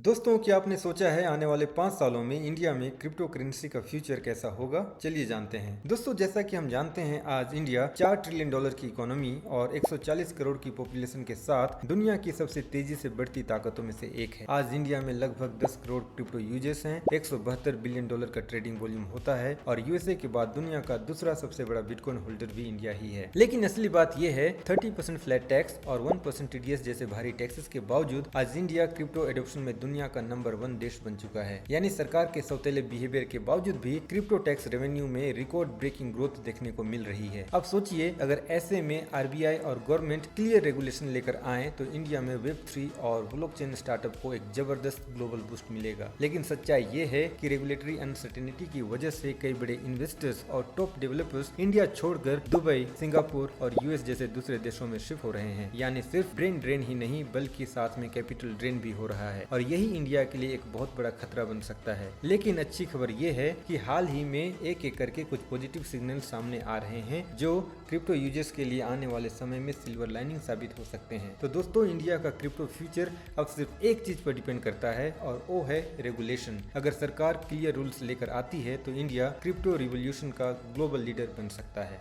दोस्तों, क्या आपने सोचा है आने वाले 5 सालों में इंडिया में क्रिप्टो करेंसी का फ्यूचर कैसा होगा? चलिए जानते हैं। दोस्तों, जैसा कि हम जानते हैं, आज इंडिया $4 ट्रिलियन की इकोनॉमी और 140 करोड़ की पॉपुलेशन के साथ दुनिया की सबसे तेजी से बढ़ती ताकतों में से एक है। आज इंडिया में लगभग 10 करोड़ क्रिप्टो यूजर्स हैं, $172 बिलियन का ट्रेडिंग वॉल्यूम होता है और यूएसए के बाद दुनिया का दूसरा सबसे बड़ा बिटकॉइन होल्डर भी इंडिया ही है। लेकिन असली बात यह है, 30% फ्लैट टैक्स और 1% टीडीएस जैसे भारी टैक्सेस के बावजूद आज इंडिया क्रिप्टो एडॉप्शन में दुनिया का नंबर 1 देश बन चुका है। यानी सरकार के सौतेले बिहेवियर के बावजूद भी क्रिप्टो टैक्स रेवेन्यू में रिकॉर्ड ब्रेकिंग ग्रोथ देखने को मिल रही है। अब सोचिए, अगर ऐसे में आरबीआई और गवर्नमेंट क्लियर रेगुलेशन लेकर आए तो इंडिया में वेब3 और ब्लॉकचेन स्टार्टअप को एक जबरदस्त ग्लोबल बूस्ट मिलेगा। लेकिन सच्चाई ये है कि रेगुलेटरी अनसर्टेनिटी की वजह से कई बड़े इन्वेस्टर्स और टॉप डेवलपर्स इंडिया छोड़कर दुबई, सिंगापुर और यूएस जैसे दूसरे देशों में शिफ्ट हो रहे हैं। यानी सिर्फ ब्रेन ड्रेन ही नहीं बल्कि साथ में कैपिटल ड्रेन भी हो रहा है और यही इंडिया के लिए एक बहुत बड़ा खतरा बन सकता है। लेकिन अच्छी खबर यह है कि हाल ही में एक एक करके कुछ पॉजिटिव सिग्नल सामने आ रहे हैं जो क्रिप्टो यूजर्स के लिए आने वाले समय में सिल्वर लाइनिंग साबित हो सकते हैं। तो दोस्तों, इंडिया का क्रिप्टो फ्यूचर अब सिर्फ एक चीज पर डिपेंड करता है और वो है रेगुलेशन। अगर सरकार क्लियर रूल्स लेकर आती है तो इंडिया क्रिप्टो रिवॉल्यूशन का ग्लोबल लीडर बन सकता है।